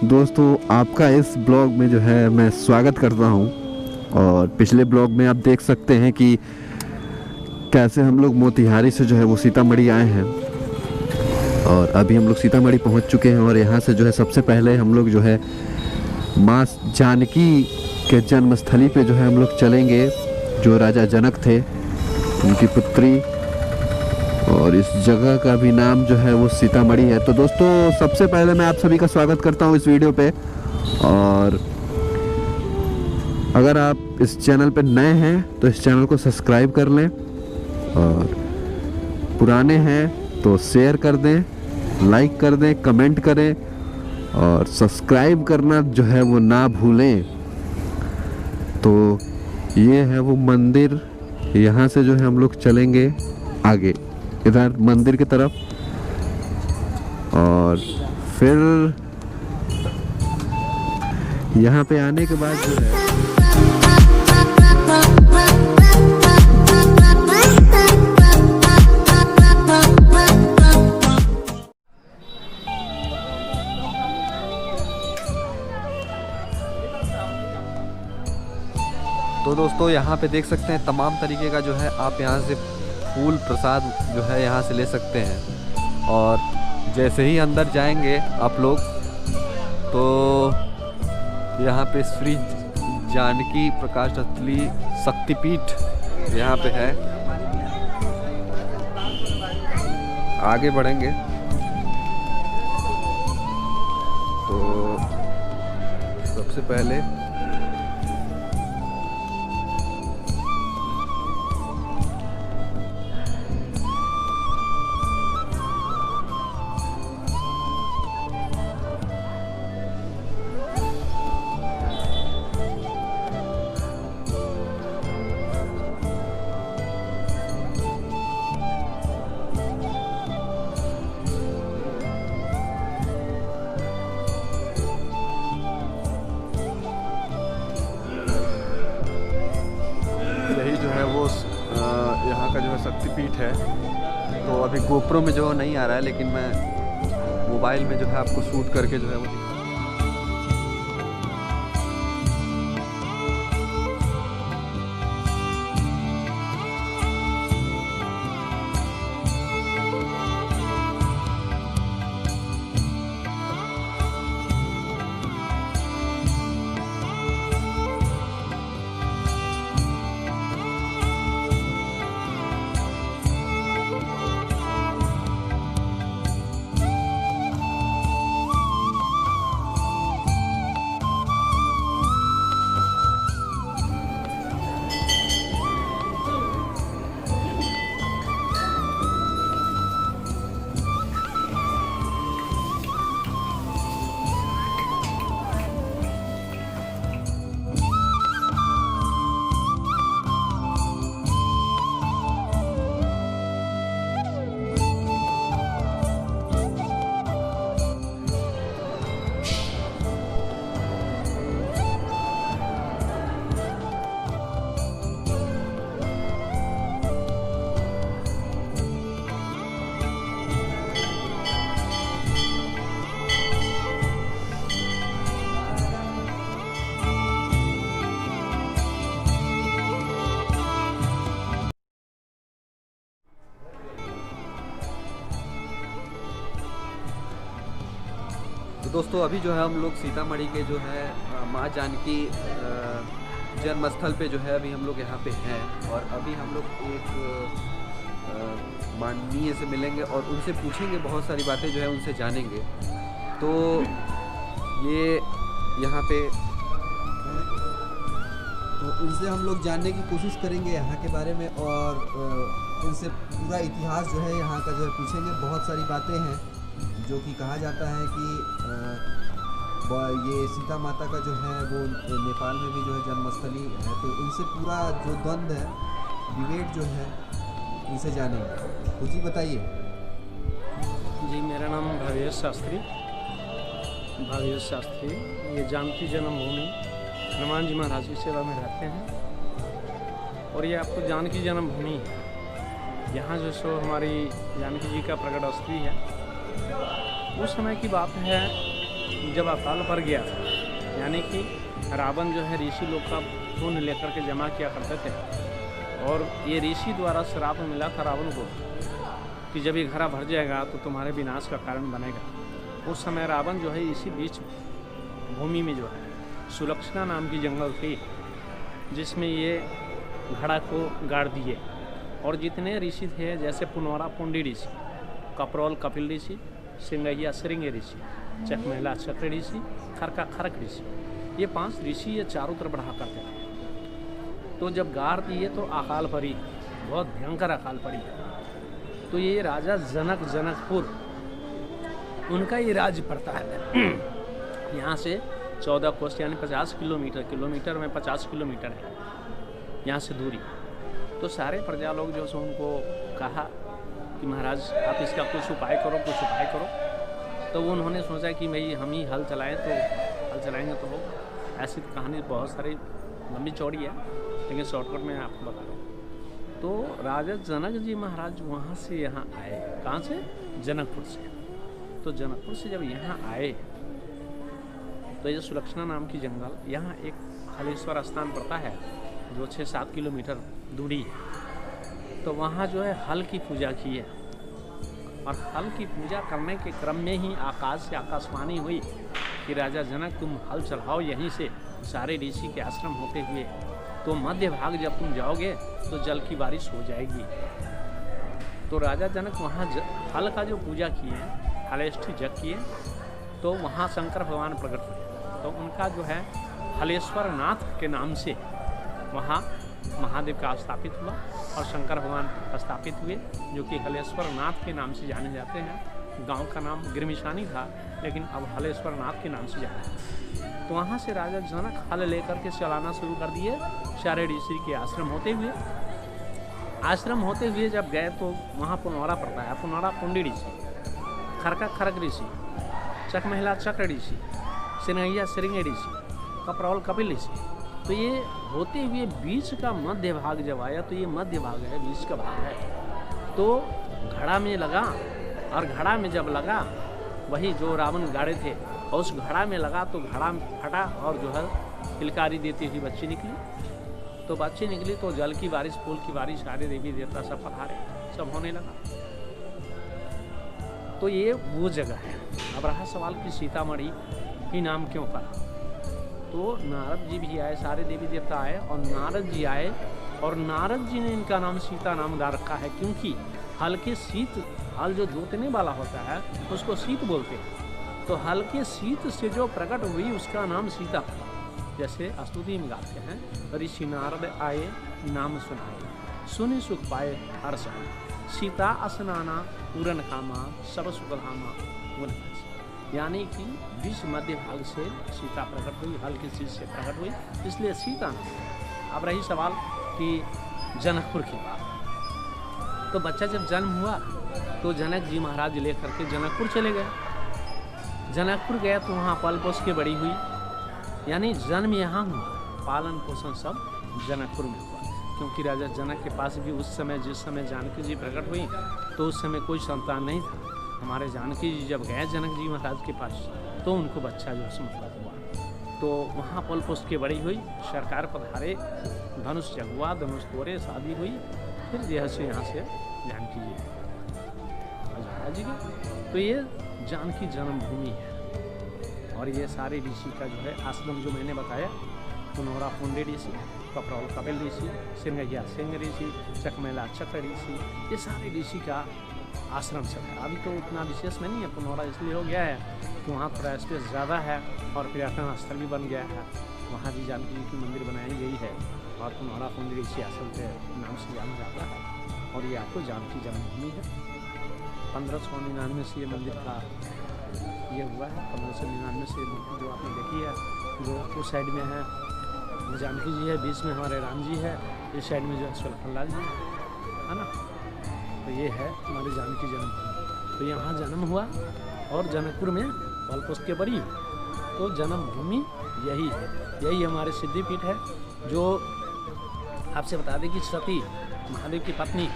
दोस्तों आपका इस ब्लॉग में जो है मैं स्वागत करता हूं। और पिछले ब्लॉग में आप देख सकते हैं कि कैसे हम लोग मोतिहारी से जो है वो सीतामढ़ी आए हैं। और अभी हम लोग सीतामढ़ी पहुंच चुके हैं और यहां से जो है सबसे पहले हम लोग जो है माँ जानकी के जन्मस्थली पे जो है हम लोग चलेंगे, जो राजा जनक थे उनकी पुत्री। और इस जगह का भी नाम जो है वो सीतामढ़ी है। तो दोस्तों सबसे पहले मैं आप सभी का स्वागत करता हूँ इस वीडियो पे। और अगर आप इस चैनल पे नए हैं तो इस चैनल को सब्सक्राइब कर लें, और पुराने हैं तो शेयर कर दें, लाइक कर दें, कमेंट करें और सब्सक्राइब करना जो है वो ना भूलें। तो ये है वो मंदिर, यहाँ से जो है हम लोग चलेंगे आगे इधर मंदिर की तरफ। और फिर यहाँ पे आने के बाद जो है तो दोस्तों यहाँ पे देख सकते हैं तमाम तरीके का जो है आप यहाँ से फूल प्रसाद जो है यहाँ से ले सकते हैं। और जैसे ही अंदर जाएंगे आप लोग तो यहाँ पे श्री जानकी प्रकाश स्थली शक्तिपीठ यहाँ पे है। आगे बढ़ेंगे तो सबसे पहले जो है वो यहाँ का जो है शक्तिपीठ है। तो अभी गोप्रो में जो नहीं आ रहा है, लेकिन मैं मोबाइल में जो है आपको शूट करके जो है वो तो दोस्तों अभी जो है हम लोग सीतामढ़ी के जो है माँ जानकी जन्मस्थल पे जो है अभी हम लोग यहाँ पे हैं। और अभी हम लोग एक माननीय से मिलेंगे और उनसे पूछेंगे, बहुत सारी बातें जो है उनसे जानेंगे। तो ये यहाँ पे तो इनसे हम लोग जानने की कोशिश करेंगे यहाँ के बारे में, और इनसे पूरा इतिहास जो है यहाँ का जो है पूछेंगे। बहुत सारी बातें हैं जो कि कहा जाता है कि ये सीता माता का जो है वो नेपाल में भी जो है जन्मस्थली है। तो इनसे पूरा जो द्वंद्व है, डिबेट जो है, इनसे जानेंगे। कुछ ही बताइए। जी, मेरा नाम भावेश शास्त्री। ये जानकी जन्मभूमि हनुमान जी महाराज की सेवा में रहते हैं। और ये आपको जानकी जन्मभूमि, यहाँ जो सो हमारी जानकी जी का प्रकट स्थली है। उस समय की बात है जब अकाल पड़ गया, यानी कि रावण जो है ऋषि लोग का खून लेकर के जमा किया करते थे, और ये ऋषि द्वारा श्राप मिला था रावण को कि जब ये घड़ा भर जाएगा तो तुम्हारे विनाश का कारण बनेगा। उस समय रावण जो है इसी बीच भूमि में जो है सुलक्षणा नाम की जंगल थी, जिसमें ये घड़ा को गाड़ दिए। और जितने ऋषि थे, जैसे पुनौरा पुंडी ऋषि, कपरौल कपिल ऋषि, सिंगैया श्रृंग ऋषि, चकमहला चक्र ऋषि, खरका खरक ऋषि, ये 5 ऋषि ये चारों तरफ बढ़ा करते थे। तो जब गाड़ दिए तो अकाल पड़ी, बहुत भयंकर अकाल पड़ी। तो ये राजा जनकपुर, उनका ये राज्य पड़ता है। यहाँ से 14 कोस यानी 50 किलोमीटर में 50 किलोमीटर है यहाँ से दूरी। तो सारे प्रजा लोग जो सो उनको कहा कि महाराज आप इसका कुछ उपाय करो। तो वो उन्होंने सोचा कि भाई हम ही हल चलाएंगे तो होगा। ऐसी कहानी बहुत सारी लंबी चौड़ी है, लेकिन शॉर्टकट में आपको बता रहा हूँ। तो राजा जनक जी महाराज वहाँ से यहाँ आए। कहाँ से? जनकपुर से। तो जनकपुर से जब यहाँ आए तो ये सुलक्षणा नाम की जंगल, यहाँ एक हलेश्वर स्थान पड़ता है जो 6-7 किलोमीटर दूरी है। तो वहाँ जो है हल की पूजा की है, और हल की पूजा करने के क्रम में ही आकाश से आकाशवाणी हुई कि राजा जनक तुम हल चलाओ यहीं से सारे ऋषि के आश्रम होते हुए, तो मध्य भाग जब तुम जाओगे तो जल की बारिश हो जाएगी। तो राजा जनक वहाँ हल का जो पूजा किए, हलेष्ठी जग किए, तो वहाँ शंकर भगवान प्रकट हुए। तो उनका जो है हलेश्वर नाथ के नाम से वहाँ महादेव का स्थापित हुआ, और शंकर भगवान स्थापित हुए, जो कि हलेश्वर नाथ के नाम से जाने जाते हैं। गांव का नाम गिरमिशानी था, लेकिन अब हलेश्वर नाथ के नाम से जाना है। तो वहाँ से राजा जनक हल लेकर के चलाना शुरू कर दिए सारे ऋषि के आश्रम होते हुए जब गए तो वहाँ पुनौरा पड़ता है, पुनौरा पुंडी ऋषि, खरका खरक ऋषि, चकमहला चक्र ऋषि, सिंगैया श्रृंग ऋषि, कपरौल कपिल ऋषि। तो ये होते हुए बीच का मध्य भाग जब आया, तो ये मध्य भाग है, बीच का भाग है। तो घड़ा में लगा, और घड़ा में जब लगा, वही जो रावण गाड़े थे, और उस घड़ा में लगा तो घड़ा फटा, और जो है किलकारी देती हुई बच्ची निकली। तो जल की बारिश, फूल की बारिश, सारे देवी देवता सब पधारे, सब होने लगा। तो ये वो जगह है। अब रहा सवाल कि सीतामढ़ी ही नाम क्यों पड़ा। तो नारद जी भी आए, सारे देवी देवता आए, और नारद जी आए, और नारद जी ने इनका नाम सीता नाम डाल रखा है, क्योंकि हल के शीत, हल जो जोतने वाला होता है उसको शीत बोलते हैं। तो हल के शीत से जो प्रकट हुई उसका नाम सीता। जैसे स्तुति में गाते हैं, ऋषि नारद आए नाम सुनाए, सुनि सुख पाए हर्ष, सीता असनाना पूरन कामा, सब सुख धामा गुण। यानी कि बीच मध्य भाग से सीता प्रकट हुई, हल की चीज से प्रकट हुई, इसलिए सीता नाम। अब रही सवाल कि जनकपुर की बात। तो बच्चा जब जन्म हुआ तो जनक जी महाराज लेकर के जनकपुर चले गए। जनकपुर गया तो वहाँ पल पोस के बड़ी हुई, यानी जन्म यहाँ हुआ, पालन पोषण सब जनकपुर में हुआ। क्योंकि राजा जनक के पास भी उस समय, जिस समय जानकी जी प्रकट हुई, तो उस समय कोई संतान नहीं था। हमारे जानकी जी जब गए जनक जी महाराज के पास, तो उनको बच्चा जो है मतलब हुआ। तो वहाँ पल पोस के बड़ी हुई, सरकार पधारे, धनुष जगुआ, धनुष तोड़े, शादी हुई। फिर जो से यहाँ से जानकी जी महाराज जी के। तो ये जानकी जन्मभूमि है, और ये सारे ऋषि का जो है आश्रम जो मैंने बताया, पुनौरा पुंडी ऋषि, कपरौल कपिल ऋषि, सिंगैया श्रृंग ऋषि, चकमहला चक्र ऋषि, ये सारे ऋषि का आश्रम सब है। अभी तो उतना विशेष में नहीं है, पुनौरा इसलिए हो गया है कि वहाँ थोड़ा स्पेस ज़्यादा है, और पर्यटन स्थल भी बन गया है। वहाँ भी जानकी जी की मंदिर बनाई गई है, और पुनौरा पुंडी ऋषि आश्रम के नाम से जाना जाता है। और ये आपको जानकी जन्मभूमि है। 1599 से ये मंदिर का ये हुआ है। 1599 से जो आपने देखी है, जो उस साइड में है वो जानकी जी है, बीच में हमारे राम जी है, इस साइड में जो है सुलखनलाल जी है ना। तो ये है हमारी जानकी जन्मभूमि। तो यहाँ जन्म हुआ, और जनकपुर में पल पोस के बड़ी। तो जन्मभूमि यही है, यही हमारे सिद्धिपीठ है। जो आपसे बता दें कि सती, महादेव की पत्नी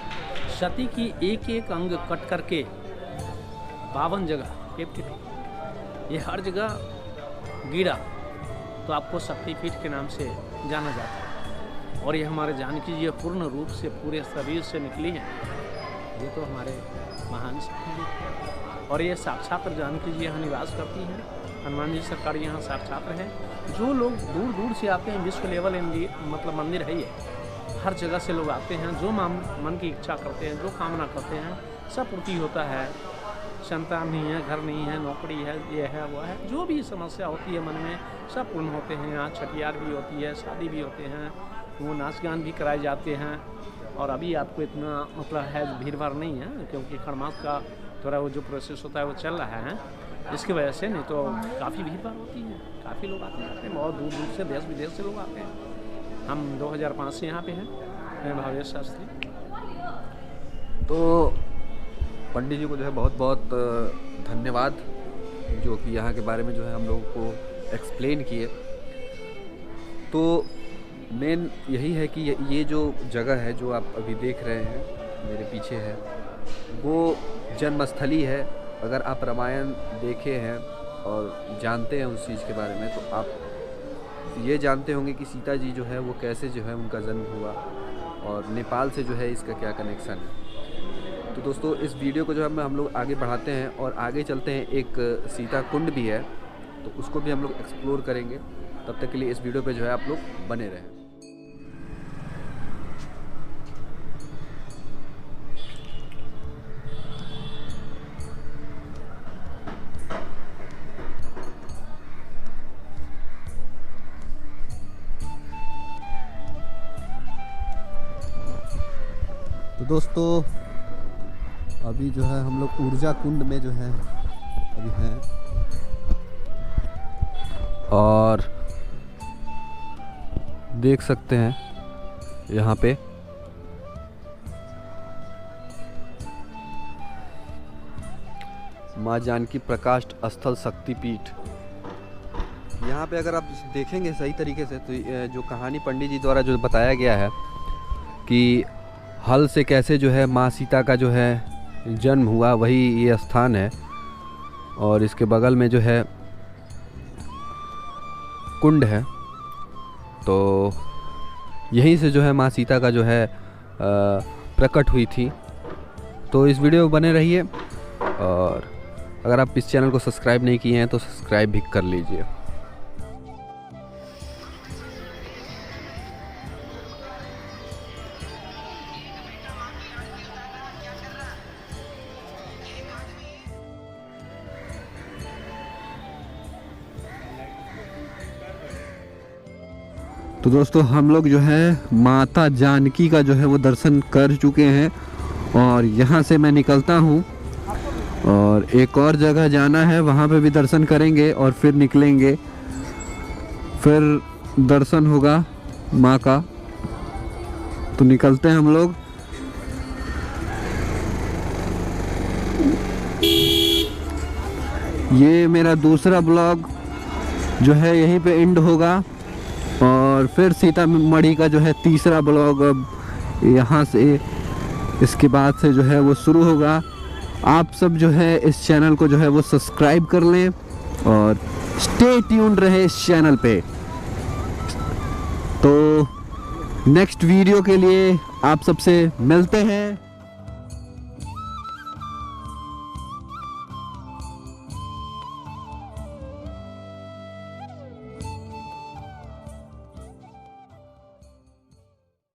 सती की एक एक अंग कट करके 52 जगह ये हर जगह गिरा तो आपको शक्तिपीठ के नाम से जाना जाता है। और ये हमारे जानकी जी पूर्ण रूप से पूरे शरीर से निकली हैं, ये तो हमारे महान शक्ति हैं। और ये साक्षात जानकी जी यहाँ निवास करती हैं। हनुमान जी सरकार यहाँ साक्षात हैं। जो लोग दूर दूर से आते हैं, विश्व लेवल मतलब मंदिर है ये, हर जगह से लोग आते हैं। जो मन की इच्छा करते हैं, जो कामना करते हैं, सब पूर्ति होता है। संतान नहीं है, घर नहीं है, नौकरी है, ये है वो है, जो भी समस्या होती है मन में सब पूर्ण होते हैं। यहाँ छठियार भी होती है, शादी भी होते हैं, वो नाच गान भी कराए जाते हैं। और अभी आपको इतना मतलब है भीड़ भाड़ नहीं है, क्योंकि खरमास का थोड़ा वो जो प्रोसेस होता है वो चल रहा है, इसकी वजह से। नहीं तो काफ़ी भीड़ भाड़ होती है, काफ़ी लोग आते जाते हैं, बहुत दूर दूर से, देश विदेश से लोग आते हैं। हम 2005 से यहाँ पे हैं, मैं भावेश शास्त्री। तो पंडित जी को जो है बहुत बहुत धन्यवाद, जो कि यहाँ के बारे में जो है हम लोगों को एक्सप्लेन किए। तो मेन यही है कि ये जो जगह है जो आप अभी देख रहे हैं मेरे पीछे है, वो जन्मस्थली है। अगर आप रामायण देखे हैं और जानते हैं उस चीज़ के बारे में, तो आप ये जानते होंगे कि सीता जी जो है वो कैसे जो है उनका जन्म हुआ, और नेपाल से जो है इसका क्या कनेक्शन है। तो दोस्तों, इस वीडियो को जो है हम लोग आगे बढ़ाते हैं और आगे चलते हैं। एक सीता कुंड भी है, तो उसको भी हम लोग एक्सप्लोर करेंगे। तब तक के लिए इस वीडियो पे जो है आप लोग बने रहें। तो दोस्तों, अभी जो है हम लोग ऊर्जा कुंड में जो है अभी हैं, और देख सकते हैं यहाँ पे माँ जानकी प्रकाश स्थल शक्तिपीठ। यहाँ पे अगर आप देखेंगे सही तरीके से, तो जो कहानी पंडित जी द्वारा जो बताया गया है कि हल से कैसे जो है माँ सीता का जो है जन्म हुआ, वही ये स्थान है। और इसके बगल में जो है कुंड है, तो यहीं से जो है माँ सीता का जो है प्रकट हुई थी। तो इस वीडियो में बने रहिए, और अगर आप इस चैनल को सब्सक्राइब नहीं किए हैं तो सब्सक्राइब भी कर लीजिए। तो दोस्तों, हम लोग जो है माता जानकी का जो है वो दर्शन कर चुके हैं, और यहाँ से मैं निकलता हूँ और एक और जगह जाना है, वहाँ पे भी दर्शन करेंगे और फिर निकलेंगे, फिर दर्शन होगा माँ का। तो निकलते हैं हम लोग। ये मेरा दूसरा ब्लॉग जो है यहीं पे एंड होगा, और फिर सीतामढ़ी का जो है तीसरा ब्लॉग अब यहाँ से इसके बाद से जो है वो शुरू होगा। आप सब जो है इस चैनल को जो है वो सब्सक्राइब कर लें और स्टे ट्यून्ड रहे इस चैनल पे। तो नेक्स्ट वीडियो के लिए आप सबसे मिलते हैं।